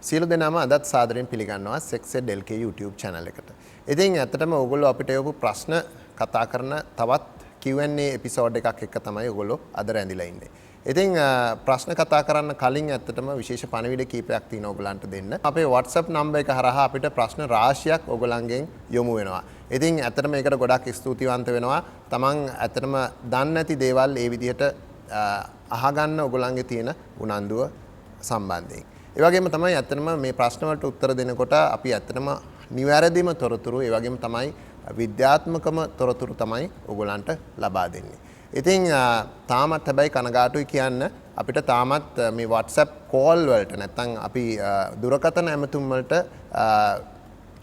සියලු දෙනාම අදත් සාදරයෙන් පිළිගන්නවා SexEdlk YouTube channel එකට. ඉතින් ඇත්තටම ඕගොල්ලෝ අපිට යොමු ප්‍රශ්න කතා කරන තවත් Q&A episode එකක් එක්ක තමයි ඕගොල්ලෝ අද රැඳිලා ඉන්නේ. ඉතින් ප්‍රශ්න කතා කරන්න කලින් ඇත්තටම විශේෂ පණිවිඩ කීපයක් තියෙනවා ඕගලන්ට දෙන්න. අපේ WhatsApp number එක හරහා අපිට ප්‍රශ්න රාශියක් ඕගලන්ගෙන් යොමු වෙනවා. ඉතින් ඇත්තටම මේකට ගොඩක් ස්තුතිවන්ත වෙනවා. තමන් ඇත්තටම දන්නේ නැති දේවල් ඒ විදිහට අහගන්න ඕගලන්ගේ තියෙන උනන්දුව සම්බන්ධයෙන්. ඒ වගේම තමයි ඇත්තටම මේ ප්‍රශ්න වලට උත්තර දෙනකොට අපි ඇත්තටම නිවැරදිම තොරතුරු ඒ වගේම තමයි විද්‍යාත්මකම තොරතුරු තමයි ඕගලන්ට ලබා දෙන්නේ. ඉතින් තාමත් හැබැයි කනගාටුයි කියන්න අපිට තාමත් මේ WhatsApp call වලට නැත්නම් අපි දුරකථන ඇමතුම් වලට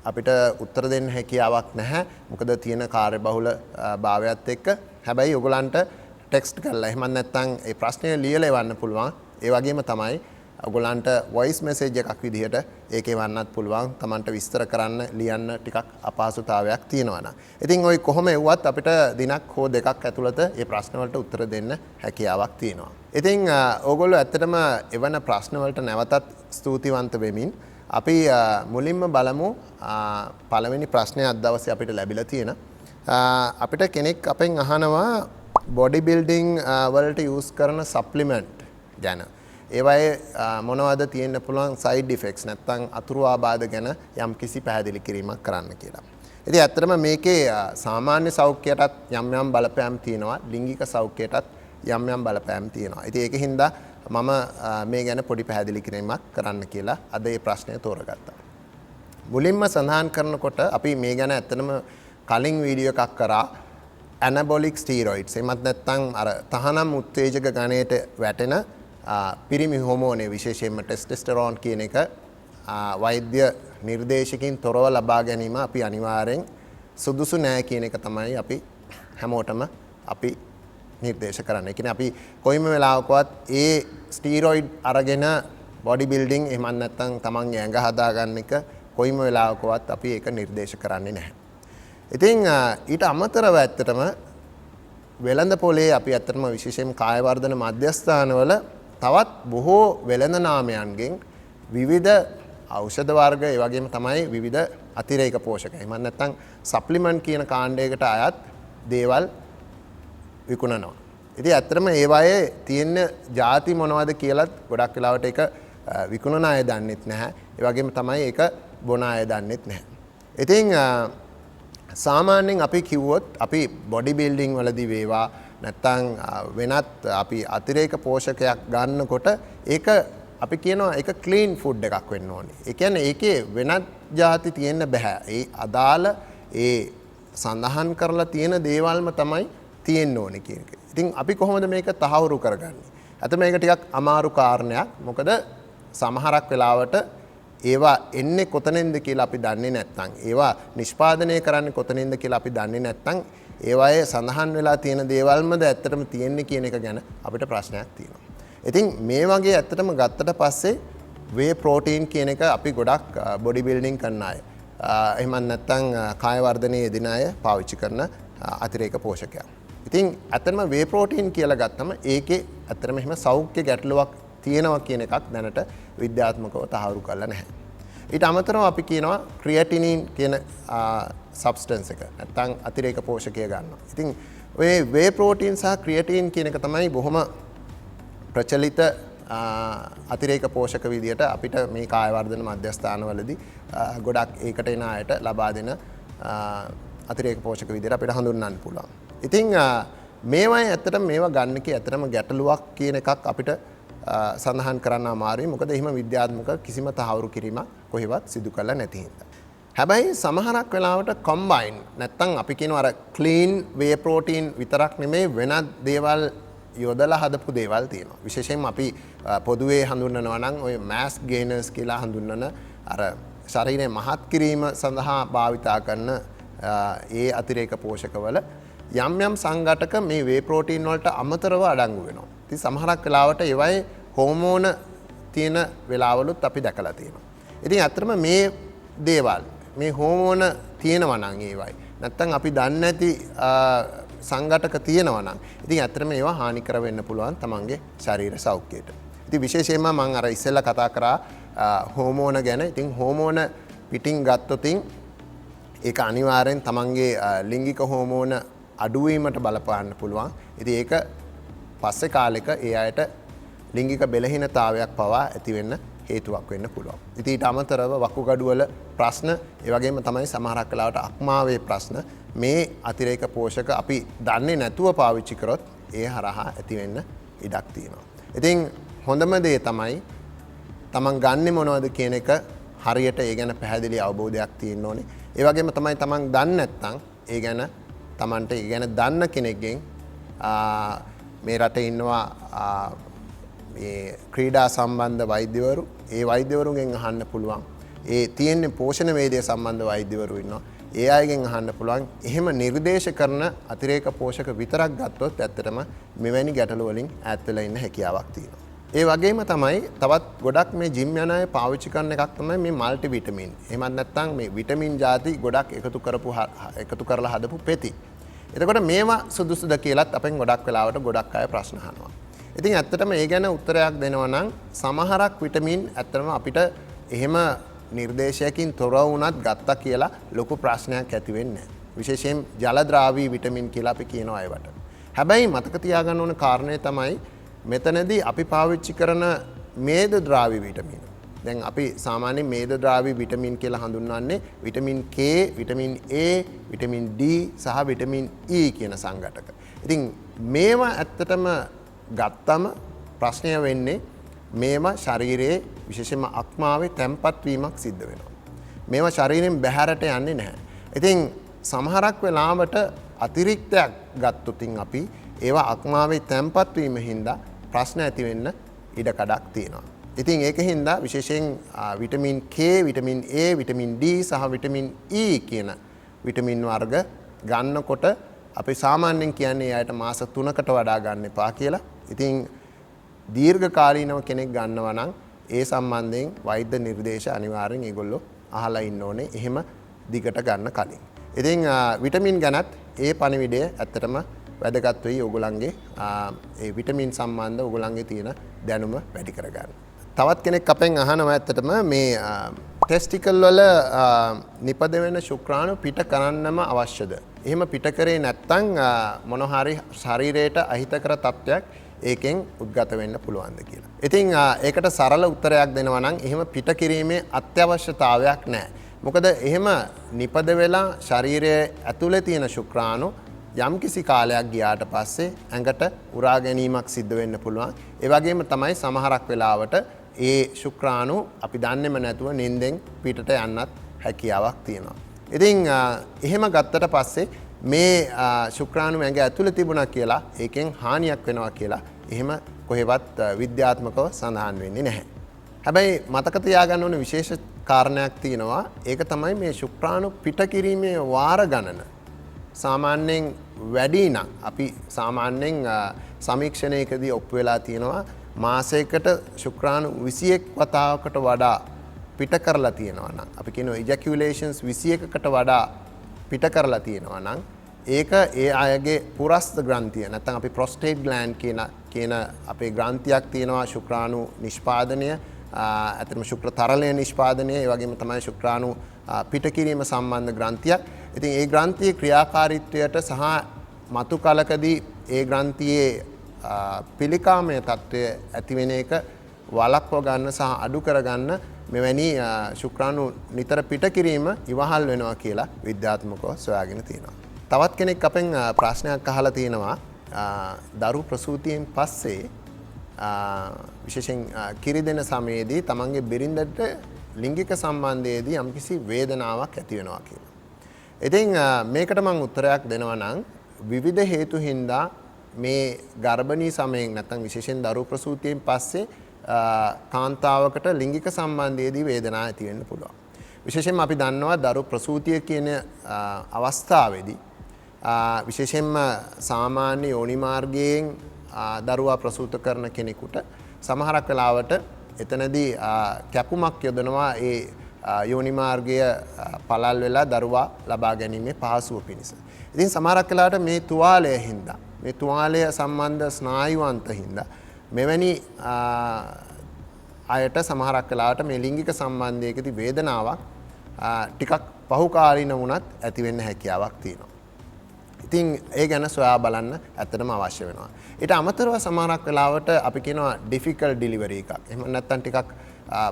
අපිට උත්තර දෙන්න හැකියාවක් නැහැ. මොකද තියෙන කාර්යබහුල භාවයත් එක්ක. හැබැයි ඕගලන්ට ටෙක්ස්ට් කරලා එහෙම නැත්නම් ඒ ප්‍රශ්නය ලියලා එවන්න පුළුවන්. ඒ වගේම තමයි ඔයගොල්ලන්ට වොයිස් මෙසේජ් එකක් විදිහට ඒකේ වන්නත් පුළුවන්. Tamanට විස්තර කරන්න ලියන්න ටිකක් අපහසුතාවයක් තියෙනවා නම්. ඉතින් ওই කොහොම එව්වත් අපිට දිනක් හෝ දෙකක් ඇතුළත මේ ප්‍රශ්න වලට උත්තර දෙන්න හැකියාවක් තියෙනවා. ඉතින් ඕගොල්ලෝ ඇත්තටම එවන ප්‍රශ්න වලට නැවතත් ස්තුතිවන්ත වෙමින් අපි මුලින්ම බලමු පළවෙනි ප්‍රශ්නය අද දවසේ අපිට ලැබිලා තියෙන. අපිට කෙනෙක් අපෙන් අහනවා බොඩි බිල්ඩින් වලට යූස් කරන සප්ලිමන්ට් ගැන. ඒවයේ මොනවද තියෙන්න පුළුවන් සයිඩ් ඉෆෙක්ට්ස් නැත්නම් අතුරු ආබාධ ගැන යම් කිසි පැහැදිලි කිරීමක් කරන්න කියලා. ඉතින් ඇත්තටම මේකේ සාමාන්‍ය සෞඛ්‍යයටත් යම් යම් බලපෑම් තියෙනවා, ලිංගික සෞඛ්‍යයටත් යම් යම් බලපෑම් තියෙනවා. ඉතින් ඒකින් හින්දා මම මේ ගැන පොඩි පැහැදිලි කිරීමක් කරන්න කියලා අද මේ ප්‍රශ්නය තෝරගත්තා. මුලින්ම සඳහන් කරනකොට අපි මේ ගැන ඇත්තටම කලින් වීඩියෝ එකක් කරා ඇනබොලික් ස්ටීරොයිඩ්ස්. එමත් නැත්නම් අර තහනම් උත්තේජක ගණයට වැටෙන පිරිමි හෝමෝනේ විශේෂයෙන්ම ටෙස්ටෙස්ටරෝන් කියන එක වෛද්‍ය නිර්දේශකින් තොරව ලබා ගැනීම අපි අනිවාර්යෙන් සුදුසු නෑ කියන එක තමයි අපි හැමෝටම අපි නිර්දේශ කරන්නේ. ඒ කියන්නේ අපි කොයිම වෙලාවකවත් ඒ ස්ටීරොයිඩ් අරගෙන බොඩි බිල්ඩින් එහෙම නැත්නම් තමන්ගේ ඇඟ හදාගන්න එක කොයිම වෙලාවකවත් අපි ඒක නිර්දේශ කරන්නේ නැහැ. ඉතින් ඊට අමතරව ඇත්තටම වෙළඳ පොලේ අපි ඇත්තටම විශේෂයෙන් කාය වර්ධන මධ්‍යස්ථානවල තවත් බොහෝ වෙළඳ නාමයන්ගෙන් විවිධ ඖෂධ වර්ග ඒ වගේම තමයි විවිධ අතිරේක පෝෂක. එහෙම නැත්නම් සප්ලිමන්ට් කියන කාණ්ඩයකට අයත් දේවල් විකුණනවා. ඉතින් ඇත්තටම ඒවායේ තියෙන ಜಾති මොනවද කියලාත් ගොඩක් වෙලාවට ඒක විකුණන අය දන්නෙත් නැහැ. ඒ වගේම තමයි ඒක බොන අය දන්නෙත් නැහැ. ඉතින් සාමාන්‍යයෙන් අපි කිව්වොත් අපි බොඩි බිල්ඩින් වලදී වේවා නැත්නම් වෙනත් අපි අතිරේක පෝෂකයක් ගන්නකොට ඒක අපි කියනවා ඒක ක්ලීන් ෆුඩ් එකක් වෙන්න ඕනේ. ඒ කියන්නේ ඒකේ වෙනත් ಜಾති තියෙන්න බෑ. ඒ අදාළ ඒ සඳහන් කරලා තියෙන දේවල්ම තමයි තියෙන්න ඕනේ කියන එක. ඉතින් අපි කොහොමද මේක තහවුරු කරගන්නේ? අත මේක ටිකක් අමාරු කාරණයක්. මොකද සමහරක් වෙලාවට ඒවා එන්නේ කොතනින්ද කියලා අපි දන්නේ නැත්නම් ඒවා නිෂ්පාදනය කරන්නේ කොතනින්ද කියලා අපි දන්නේ නැත්නම් ඒවායේ සඳහන් වෙලා තියෙන දේවල්මද ඇත්තටම තියෙන්නේ කියන එක ගැන අපිට ප්‍රශ්නයක් තියෙනවා. ඉතින් මේ වගේ ඇත්තටම ගත්තට පස්සේ වේ ප්‍රෝටීන් කියන එක අපි ගොඩක් බොඩි බිල්ඩින් කරන අය එහෙම නැත්නම් කාය වර්ධනයේ යෙදෙන අය පාවිච්චි කරන අතිරේක පෝෂකයක්. ඉතින් ඇත්තටම වේ ප්‍රෝටීන් කියලා ගත්තම ඒකේ ඇත්තටම එහෙම සෞඛ්‍ය ගැටලුවක් තියෙනවා කියන එකක් දැනට විද්‍යාත්මකව තහවුරු කරලා නැහැ. ඊට අමතරව අපි කියනවා ක්‍රියැටිනින් කියන සබ්ස්ටන්ස් එක නැත්නම් අතිරේක පෝෂකය ගන්නවා. ඉතින් ඔය වේ ප්‍රෝටීන් සහ ක්‍රියැටින් කියන එක තමයි බොහොම ප්‍රචලිත අතිරේක පෝෂක විදියට අපිට මේ කාය වර්ධන මධ්‍යස්ථානවලදී ගොඩක් ඒකට එන අයට ලබා දෙන අතිරේක පෝෂක විදියට අපිට හඳුන්වන්න පුළුවන්. ඉතින් මේවායේ ඇත්තටම මේවා ගන්න කී ඇත්තටම ගැටලුවක් කියන එකක් අපිට සඳහන් කරන්න අමාරුයි. මොකද එහෙම විද්‍යාත්මක කිසිම තහවුරු කිරීමක් කොහෙවත් සිදු කරලා නැති හින්දා. හැබැයි සමහරක් වෙලාවට කම්බයින් නැත්නම් අපි කියනවා අර ක්ලීන් වේ ප්‍රෝටීන් විතරක් නෙමෙයි වෙනත් දේවල් යොදලා හදපු දේවල් තියෙනවා. විශේෂයෙන්ම අපි පොදුවේ හඳුන්වනවා නම් ඔය මාස් ගේනර්ස් කියලා හඳුන්වන අර ශරීරය මහත් කිරීම සඳහා භාවිතා කරන ඒ අතිරේක පෝෂකවල යම් යම් සංඝටක මේ වේ ප්‍රෝටීන් වලට අමතරව අඩංගු වෙනවා. ඉතින් සමහරක් වෙලාවට ඒවයි හෝමෝන තියෙන වෙලාවලුත් අපි දැකලා තියෙනවා. ඉතින් අත්‍තරම මේ දේවල් මේ හෝමෝන තියෙනවා නම් ඒවයි නැත්තම් අපි දන්නේ නැති සංඝටක තියෙනවා නම් ඉතින් අත්‍තරම ඒවා හානි කර වෙන්න පුළුවන් තමන්ගේ ශරීර සෞඛ්‍යයට. ඉතින් විශේෂයෙන්ම මම අර ඉස්සෙල්ලා කතා කරා හෝමෝන ගැන. ඉතින් හෝමෝන පිටින් ගත්තොතින් ඒක අනිවාර්යෙන් තමන්ගේ ලිංගික හෝමෝන අඩුවීමට බලපාන්න පුළුවන්. ඉතින් ඒක පස්සේ කාලෙක ඒ අයට ලිංගික බෙලහීනතාවයක් පවා ඇති වෙන්න හේතුවක් වෙන්න පුළුවන්. ඉතින් ඊට අමතරව වකුගඩුවල ප්‍රශ්න, ඒ වගේම තමයි සමහරක් වෙලාවට අක්මාවේ ප්‍රශ්න මේ අතිරේක පෝෂක අපි දන්නේ නැතුව පාවිච්චි කරොත් ඒ හරහා ඇති වෙන්න ඉඩක් තියෙනවා. ඉතින් හොඳම දේ තමයි තමන් ගන්නෙ මොනවද කියන එක හරියට ඒ ගැන පැහැදිලි අවබෝධයක් තියෙන්න ඕනේ. ඒ වගේම තමයි තමන් දන්නේ නැත්නම් ඒ ගැන තමන්ට ඒ ගැන දන්න කෙනෙක්ගෙන් මේ රටේ ඉන්නවා මේ ක්‍රීඩා සම්බන්ධ වෛද්‍යවරු. ඒ වෛද්‍යවරුන්ගෙන් අහන්න පුළුවන්. ඒ තියෙන්නේ පෝෂණ වේදය සම්බන්ධ වෛද්‍යවරු ඉන්නවා. ඒ අයගෙන් අහන්න පුළුවන්. එහෙම නිර්දේශ කරන අතිරේක පෝෂක විතරක් ගත්තොත් ඇත්තටම මෙවැනි ගැටලු වලින් ඈත් වෙලා ඉන්න හැකියාවක් තියෙනවා. ඒ වගේම තමයි තවත් ගොඩක් මේ ජිම් යන අය පාවිච්චි කරන එකක් තමයි මේ මල්ටි විටමින්. එහෙමත් නැත්නම් මේ විටමින් ಜಾති ගොඩක් එකතු කරලා හදපු පෙති. එතකොට මේවා සුදුසුද කියලාත් අපෙන් ගොඩක් වෙලාවට ගොඩක් අය ප්‍රශ්න අහනවා. ඉතින් ඇත්තටම ඒ ගැන උත්තරයක් දෙනවා නම් සමහරක් විටමින් ඇත්තටම අපිට එහෙම නිර්දේශයකින් තොර වුණත් ගත්තා කියලා ලොකු ප්‍රශ්නයක් ඇති වෙන්නේ නැහැ. විශේෂයෙන් ජල ද්‍රාවී විටමින් කියලා අපි කියනවා ඒවට. හැබැයි මතක තියාගන්න ඕන කාරණේ තමයි මෙතනදී අපි පාවිච්චි කරන මේද ද්‍රාවී විටමින්. දැන් අපි සාමාන්‍යයෙන් මේද ද්‍රාවී විටමින් කියලා හඳුන්වන්නේ vitamin K, vitamin A, vitamin D සහ විටමින් E කියන සංඝටක. ඉතින් මේවා ඇත්තටම ගත්තම ප්‍රශ්නය වෙන්නේ මේවා ශරීරයේ විශේෂයෙන්ම අක්මාවේ තැම්පත් වීමක් සිද්ධ වෙනවා. මේවා ශරීරයෙන් බැහැරට යන්නේ නැහැ. ඉතින් සමහරක් වෙලාවට අතිරික්තයක් ගත්තොතින් අපි ඒවා අක්මාවේ තැම්පත් වීම හින්දා ප්‍රශ්න ඇති වෙන්න ඉඩ කඩක් තියෙනවා. ඉතින් ඒක හින්දා විශේෂයෙන් vitamin K, vitamin A, vitamin D සහ විටමින් E කියන විටමින් වර්ග ගන්නකොට අපි සාමාන්‍යයෙන් කියන්නේ අයට මාස 3කට වඩා ගන්න එපා කියලා. ඉතින් දීර්ඝකාලීනව කෙනෙක් ගන්නවා නම් ඒ සම්බන්ධයෙන් වෛද්‍ය නිර්දේශ අනිවාර්යෙන් ඒගොල්ලෝ අහලා ඉන්න ඕනේ. එහෙම දිගට ගන්න කලින්. ඉතින් විටමින් ගැනත් ඒ පණිවිඩය ඇත්තටම වැදගත් වෙයි ඕගොල්ලන්ගේ ඒ විටමින් සම්බන්ධ ඕගොල්ලන්ගේ තියෙන දැනුම වැඩි කරගන්න. තවත් කෙනෙක් අපෙන් අහනවා ඇත්තටම මේ ටෙස්ටිකල් වල නිපද වෙන ශුක්‍රාණු පිට කරන්නම අවශ්‍යද? එහෙම පිට කරේ නැත්නම් මොන හරි ශරීරයට අහිතකර තත්ත්වයක් ඒකෙන් උද්ගත වෙන්න පුළුවන්ද කියලා. ඉතින් ඒකට සරල උත්තරයක් දෙනවා නම් එහෙම පිට කිරීමේ අත්‍යවශ්‍යතාවයක් නැහැ. මොකද එහෙම නිපද වෙලා ශරීරයේ ඇතුලේ තියෙන ශුක්‍රාණු යම්කිසි කාලයක් ගියාට පස්සේ ඇඟට උරා ගැනීමක් සිද්ධ වෙන්න පුළුවන්. ඒ වගේම තමයි සමහරක් වෙලාවට ඒ ශුක්‍රාණු අපි දන්නේම නැතුව නිින්දෙන් පිටට යන්නත් හැකියාවක් තියෙනවා. ඉතින් එහෙම ගත්තට පස්සේ මේ ශුක්‍රාණු ඇඟ ඇතුළේ තිබුණා කියලා ඒකෙන් හානියක් වෙනවා කියලා එහෙම කොහෙවත් විද්‍යාත්මකව සඳහන් වෙන්නේ නැහැ. හැබැයි මතක තියාගන්න ඕන විශේෂ කාරණයක් තියෙනවා. ඒක තමයි මේ ශුක්‍රාණු පිට කිරීමේ වාර ගණන. සාමාන්‍යයෙන් වැඩි නම් අපි සාමාන්‍යයෙන් සමීක්ෂණයකදී ඔප්පු වෙලා තියෙනවා මාසයකට ශුක්‍රාණු 21 වතාවකට වඩා පිට කරලා තියෙනවා නම් අපි කියනවා ejaculations 21කට වඩා පිට කරලා තියෙනවා නම් ඒක ඒ අයගේ පුරස්ත ග්‍රන්ථිය නැත්නම් අපි prostate gland කියන අපේ ග්‍රන්ථියක් තියෙනවා ශුක්‍රාණු නිෂ්පාදනය අතරම ශුක්‍ර තරලය නිෂ්පාදනය ඒ වගේම තමයි ශුක්‍රාණු පිට කිරීම සම්බන්ධ ග්‍රන්ථියක්. ඉතින් ඒ ග්‍රන්ථියේ ක්‍රියාකාරීත්වයට සහ මතු කලකදී ඒ ග්‍රන්ථියේ පිළිකාමය තත්ත්වය ඇති වෙන එක වළක්ව ගන්න සහ අඩු කරගන්න මෙවැනි ශුක්‍රාණු නිතර පිට කිරීම ඉවහල් වෙනවා කියලා විද්‍යාත්මකව සොයාගෙන තියෙනවා. තවත් කෙනෙක් අපෙන් ප්‍රශ්නයක් අහලා තියෙනවා දරු ප්‍රසූතියෙන් පස්සේ විශේෂයෙන් කිරි දෙන සමයේදී තමන්ගේ බිරිඳට ලිංගික සම්බන්ධයේදී යම්කිසි වේදනාවක් ඇති වෙනවා කියලා. ඉතින් මේකට මම උත්තරයක් දෙනවා නම් විවිධ හේතු හින්දා මේ ගර්භණී සමයෙන් නැත්නම් විශේෂයෙන් දරු ප්‍රසූතියෙන් පස්සේ කාන්තාවකට ලිංගික සම්බන්ධයේදී වේදනාවක් ඇති වෙන්න පුළුවන්. විශේෂයෙන්ම අපි දන්නවා දරු ප්‍රසූතිය කියන අවස්ථාවේදී විශේෂයෙන්ම සාමාන්‍ය යෝනි මාර්ගයෙන් දරුවා ප්‍රසූත කරන කෙනෙකුට සමහරක් වෙලාවට එතනදී කැපුමක් යොදනවා ඒ යෝනි මාර්ගය පළල් වෙලා දරුවා ලබා ගැනීමේ පහසුව පිණිස. ඉතින් සමහරක් වෙලාවට මේ තුවාලය හින්දා මේ තුවාලය සම්බන්ධ ස්නායුවන්ත හින්දා මෙවැනි අයට සමහරක් වෙලාවට මේ ලිංගික සම්බන්ධයකදී වේදනාවක් ටිකක් පහුකාලීන වුණත් ඇති වෙන්න හැකියාවක් තියෙනවා. ඉතින් ඒ ගැන සොයා බලන්න ඇත්තටම අවශ්‍ය වෙනවා. ඊට අමතරව සමහරක් වෙලාවට අපි කියනවා ඩිෆිකල්ට් ඩිලිවරි එකක්. එහෙම නැත්නම් ටිකක්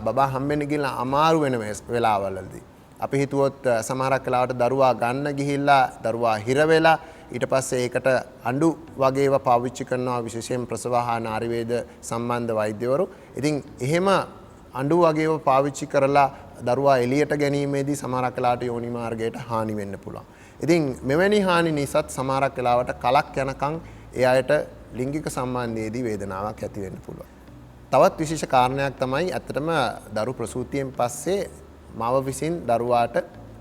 බබා හම්බෙන්න ගිහලා අමාරු වෙන වෙලාවවලදී අපි හිතුවොත් සමහරක් වෙලාවට දරුවා ගන්න ගිහිල්ලා දරුවා හිර වෙලා ඊට පස්සේ ඒකට අඬු වගේ ඒවා පාවිච්චි කරනවා විශේෂයෙන් ප්‍රසව හා නාරි වේද සම්බන්ධ වෛද්‍යවරු. ඉතින් එහෙම අඬු වගේ ඒවා පාවිච්චි කරලා දරුවා එළියට ගැනීමේදී සමහරක් වෙලාවට යෝනි මාර්ගයට හානි වෙන්න පුළුවන්. ඉතින් මෙවැනි හානි නිසාත් සමහරක් වෙලාවට කලක් යනකම් ඒ අයට ලිංගික සම්බන්ධයේදී වේදනාවක් ඇති වෙන්න පුළුවන්. තවත් විශේෂ කාරණයක් තමයි ඇත්තටම දරු ප්‍රසූතියෙන් පස්සේ මව විසින් දරුවාට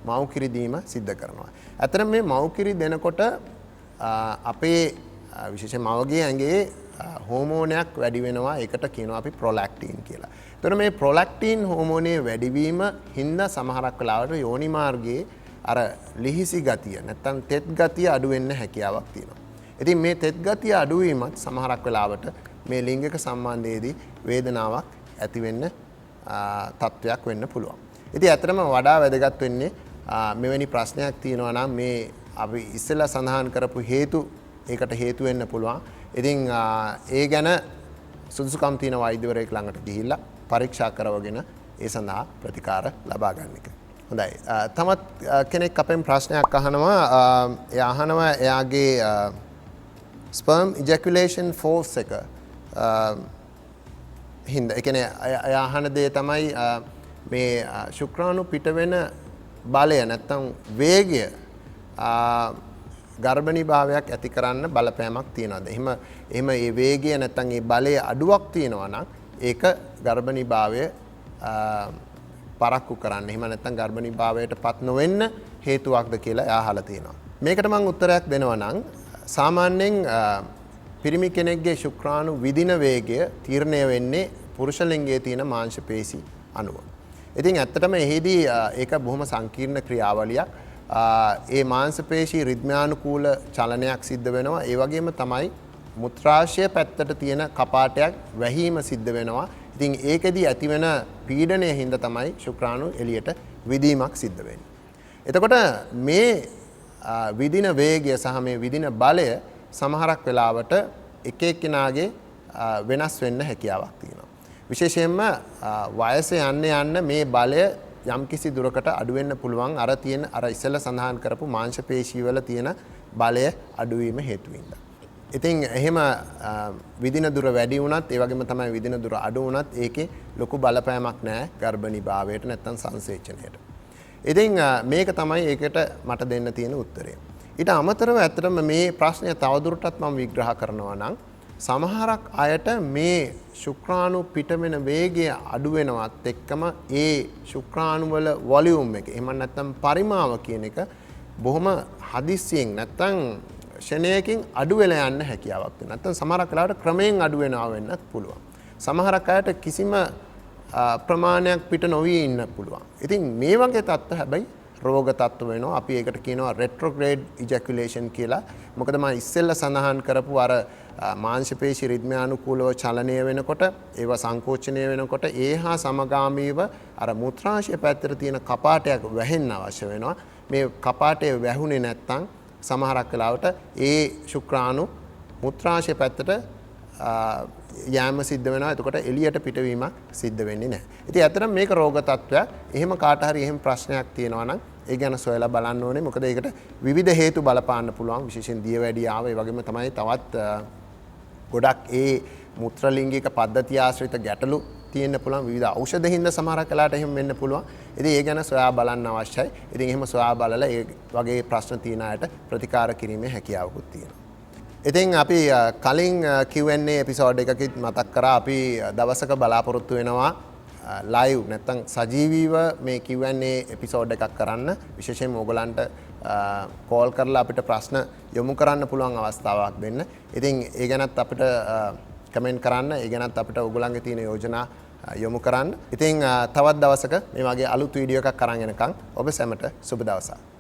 මව් කිරි දීම සිද්ධ කරනවා. ඇත්තටම මේ මව් කිරි දෙනකොට අපේ විශේෂයෙන් මවගේ ඇඟේ හෝමෝනයක් වැඩි වෙනවා. ඒකට කියනවා අපි ප්‍රොලැක්ටින් කියලා. එතකොට මේ ප්‍රොලැක්ටින් හෝමෝනයේ වැඩිවීම හින්දා සමහරක් වෙලාවට යෝනි මාර්ගයේ අර ලිහිසි ගතිය නැත්තම් තෙත් ගතිය අඩු වෙන්න හැකියාවක් තියෙනවා. ඉතින් මේ තෙත් ගතිය අඩු වීමත් සමහරක් වෙලාවට මේ ලිංගික සම්බන්ධයේදී වේදනාවක් ඇති වෙන්න තත්වයක් වෙන්න පුළුවන්. ඉතින් ඇත්තටම වඩා වැදගත් වෙන්නේ මෙවැනි ප්‍රශ්නයක් තියෙනවා නම් මේ අපි ඉස්සෙල්ලා සඳහන් කරපු හේතු ඒකට හේතු වෙන්න පුළුවන්. ඉතින් ඒ ගැන සුදුසුකම් තියෙන වෛද්‍යවරයෙක් ළඟට ගිහිල්ලා පරීක්ෂා කරවගෙන ඒ සඳහා ප්‍රතිකාර ලබා ගන්න එක. හොඳයි. තමත් කෙනෙක් අපෙන් ප්‍රශ්නයක් අහනවා. එයා අහනවා එයාගේ sperm ejaculation force එක හින්දා. ඒ කියන්නේ එයා අහන දේ තමයි මේ ශුක්‍රාණු පිට වෙන බලය නැත්තම් වේගය ගර්භණී භාවයක් ඇති කරන්න බලපෑමක් තියනවාද? එහෙම ඒ වේගය නැත්තම් ඒ බලයේ අඩුවක් තියෙනවා නම් ඒක ගර්භණී භාවය පරක්කු කරන්න. එහෙම නැත්තම් ගර්භණී භාවයට පත් නොවෙන්න හේතුවක්ද කියලා එයා අහලා තියෙනවා. මේකට මම උත්තරයක් දෙනවා නම් සාමාන්‍යයෙන් පිරිමි කෙනෙක්ගේ ශුක්‍රාණු විදින වේගය තීරණය වෙන්නේ පුරුෂ ලිංගයේ තියෙන මාංශ පේශි අණුව. ඉතින් ඇත්තටම එහිදී ඒක බොහොම සංකීර්ණ ක්‍රියාවලියක්. ඒ මාංශ පේශි රිද්මයානුකූල චලනයක් සිද්ධ වෙනවා. ඒ වගේම තමයි මුත්‍රාශය පැත්තට තියෙන කපාටයක් වැහිම සිද්ධ වෙනවා. ඉතින් ඒකෙදී ඇතිවෙන පීඩනය හින්දා තමයි ශුක්‍රාණු එළියට විදීමක් සිද්ධ වෙන්නේ. එතකොට මේ විදින වේගය සහ මේ විදින බලය සමහරක් වෙලාවට එක එක්කෙනාගේ වෙනස් වෙන්න හැකියාවක් තියෙනවා. විශේෂයෙන්ම වයස යන්න මේ බලය යම්කිසි දුරකට අඩු වෙන්න පුළුවන් අර ඉස්සෙල්ලා සඳහන් කරපු මාංශ පේශී වල තියෙන බලය අඩු වීම හේතුවෙන්ද. ඉතින් එහෙම විදින දුර වැඩි වුණත් ඒ වගේම තමයි විදින දුර අඩු වුණත් ඒකේ ලොකු බලපෑමක් නැහැ ගර්භණී භාවයට නැත්තම් සංසේචනයට. ඉතින් මේක තමයි ඒකට මට දෙන්න තියෙන උත්තරය. ඊට අමතරව ඇත්තටම මේ ප්‍රශ්නය තවදුරටත් මම විග්‍රහ කරනවා නම් සමහරක් අයට මේ ශුක්‍රාණු පිට වෙන වේගය අඩු වෙනවත් එක්කම ඒ ශුක්‍රාණු වල වොලියුම් එක එහෙම නැත්නම් පරිමාව කියන එක බොහොම හදිස්සියෙන් නැත්නම් ෂණයකින් අඩු වෙලා යන්න හැකියාවක් තියෙනවා. නැත්නම් සමහරක් වෙලාවට ක්‍රමයෙන් අඩු වෙනවා වෙන්නත් පුළුවන්. සමහරක් අයට කිසිම ප්‍රමාණයක් පිට නොවී ඉන්න පුළුවන්. ඉතින් මේ වගේ තත්ත්ව හැබැයි රෝග තත්ත්ව වෙනවා. අපි ඒකට කියනවා retrograde ejaculation කියලා. මොකද මම ඉස්සෙල්ලා සඳහන් කරපු අර මාංශ පේශි රිද්මයානුකූලව චලනය වෙනකොට ඒවා සංකෝචනය වෙනකොට ඒ හා සමගාමීව අර මුත්‍රාශය පැත්තට තියෙන කපාටයක් වැහෙන්න අවශ්‍ය වෙනවා. මේ කපාටය වැහුනේ නැත්නම් සමහරක් වෙලාවට ඒ ශුක්‍රාණු මුත්‍රාශය පැත්තට යෑම සිද්ධ වෙනවා. එතකොට එළියට පිටවීමක් සිද්ධ වෙන්නේ නැහැ. ඉතින් ඇත්තටම මේක රෝග තත්ත්වයක්. එහෙම කාට හරි එහෙම ප්‍රශ්නයක් තියෙනවා නම් ඒ ගැන සොයලා බලන්න ඕනේ. මොකද ඒකට විවිධ හේතු බලපාන්න පුළුවන්. විශේෂයෙන් දියවැඩියාව, ඒ වගේම තමයි තවත් ගොඩක් ඒ මුත්‍රාලිංගික පද්ධතිය ආශ්‍රිත ගැටලු තියෙන්න පුළුවන්. විවිධ ඖෂධ හින්දා සමහරක් වෙලාවට එහෙම වෙන්න පුළුවන්. ඉතින් ඒ ගැන සොයා බලන්න අවශ්‍යයි. ඉතින් එහෙම සොයා බලලා ඒ වගේ ප්‍රශ්න තියෙන අයට ප්‍රතිකාර කිරීමේ හැකියාවකුත් තියෙනවා. ඉතින් අපි කලින් Q&A එපිසෝඩ් එකකින් මතක් කරා අපි දවසක බලාපොරොත්තු වෙනවා ලයිව් නැත්නම් සජීවීව මේ Q&A එපිසෝඩ් එකක් කරන්න. විශේෂයෙන්ම ඕගලන්ට කෝල් කරලා අපිට ප්‍රශ්න යොමු කරන්න පුළුවන් අවස්ථාවක් දෙන්න. ඉතින් ඒ ගැනත් අපිට කමෙන්ට් කරන්න. ඒ ගැනත් අපිට ඕගලන්ගේ තියෙන යෝජනා යොමු කරන්න. ඉතින් තවත් දවසක මේ වගේ අලුත් වීඩියෝ එකක් අරන් එනකම් ඔබ සැමට සුබ දවසක්.